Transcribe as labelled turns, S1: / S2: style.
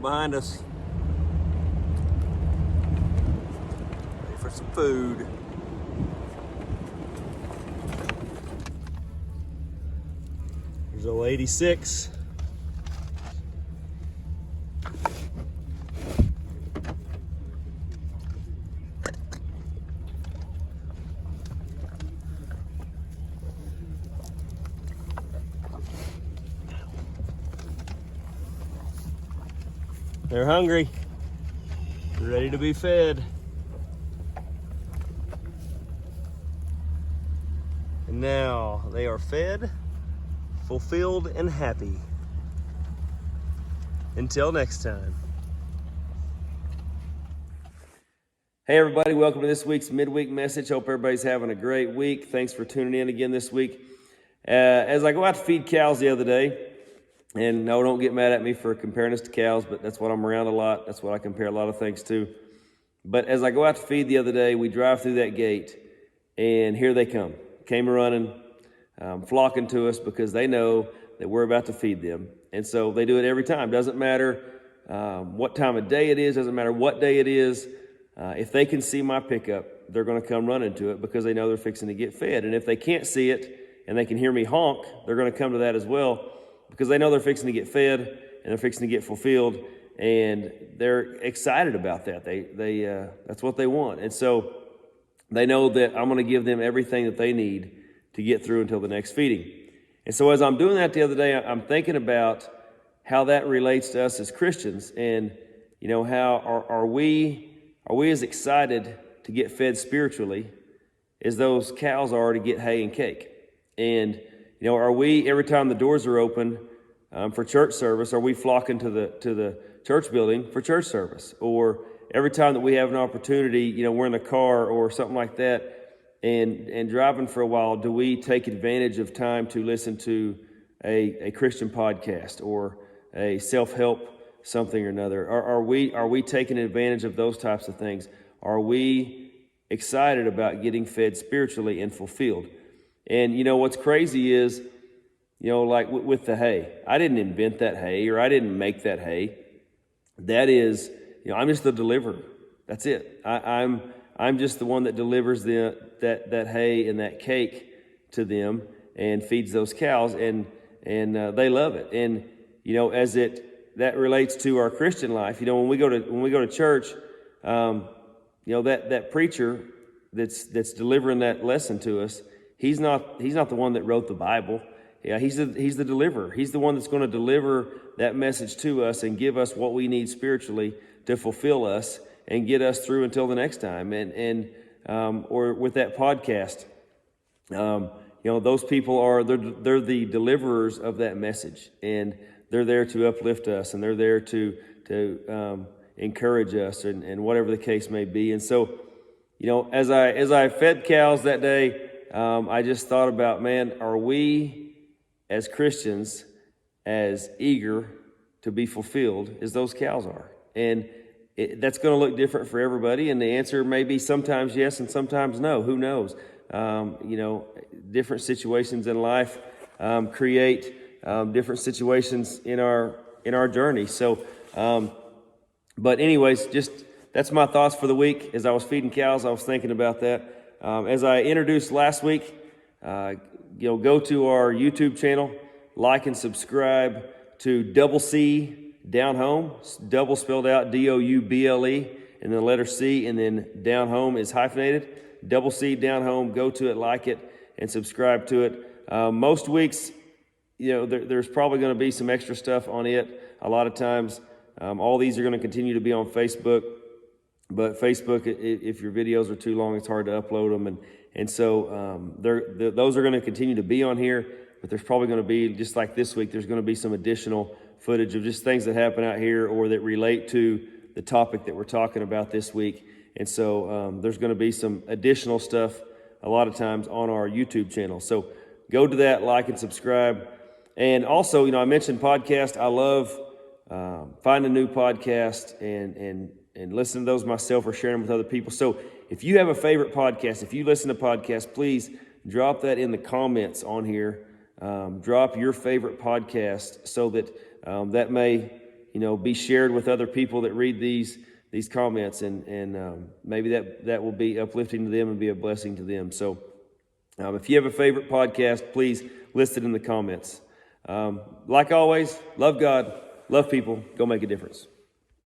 S1: behind us. Ready for some food. Here's old 86. They're hungry, ready to be fed. And now they are fed, fulfilled, and happy. Until next time. Hey everybody, welcome to this week's midweek message. Hope everybody's having a great week. Thanks for tuning in again this week. As I go out to feed cows the other day, and no, don't get mad at me for comparing us to cows, but that's what I'm around a lot. That's what I compare a lot of things to. But as I go out to feed the other day, we drive through that gate, and here they come. Came running, flocking to us because they know that we're about to feed them. And so they do it every time. Doesn't matter what time of day it is. Doesn't matter what day it is. If they can see my pickup, they're going to come running to it because they know they're fixing to get fed. And if they can't see it and they can hear me honk, they're going to come to that as well, because they know they're fixing to get fed and they're fixing to get fulfilled, and they're excited about that. They that's what they want. And so they know that I'm going to give them everything that they need to get through until the next feeding. And so as I'm doing that the other day, I'm thinking about how that relates to us as Christians, and you know, how are we as excited to get fed spiritually as those cows are to get hay and cake? And you know, are we, every time the doors are open for church service, are we flocking to the church building for church service? Or every time that we have an opportunity, you know, we're in the car or something like that and driving for a while, do we take advantage of time to listen to a Christian podcast or a self-help something or another? Are we taking advantage of those types of things? Are we excited about getting fed spiritually and fulfilled? And you know, what's crazy is, you know, like with the hay, I didn't invent that hay, or I didn't make that hay. That is, you know, I'm just the deliverer. That's it. I'm just the one that delivers that hay and that cake to them and feeds those cows, and they love it. And you know, that relates to our Christian life. You know, when we go to church, you know, that preacher that's delivering that lesson to us, he's not the one that wrote the Bible. Yeah, he's the deliverer. He's the one that's going to deliver that message to us and give us what we need spiritually to fulfill us and get us through until the next time. And or with that podcast, you know, those people they're the deliverers of that message, and they're there to uplift us, and they're there to encourage us, and whatever the case may be. And so, you know, as I fed cows that day, I just thought about, man, are we as Christians as eager to be fulfilled as those cows are? And that's going to look different for everybody, and the answer may be sometimes yes and sometimes no. Who knows? You know, different situations in life create different situations in our journey. So, but anyways, just that's my thoughts for the week. As I was feeding cows, I was thinking about that. As I introduced last week, you know, go to our YouTube channel, like and subscribe to Double C Down Home, double spelled out DOUBLE, and then the letter C, and then Down Home is hyphenated. Double C Down Home. Go to it, like it, and subscribe to it. Most weeks, you know, there's probably going to be some extra stuff on it. A lot of times, all these are going to continue to be on Facebook. But Facebook, if your videos are too long, it's hard to upload them, and so those are going to continue to be on here. But there's probably going to be, just like this week, there's going to be some additional footage of just things that happen out here or that relate to the topic that we're talking about this week. And so there's going to be some additional stuff a lot of times on our YouTube channel. So go to that, like and subscribe. And also, you know, I mentioned podcast. I love finding a new podcast and listen to those myself or share them with other people. So if you have a favorite podcast, if you listen to podcasts, please drop that in the comments on here. Drop your favorite podcast so that that may, be shared with other people that read these comments, and maybe that will be uplifting to them and be a blessing to them. So if you have a favorite podcast, please list it in the comments. Like always, love God, love people, go make a difference.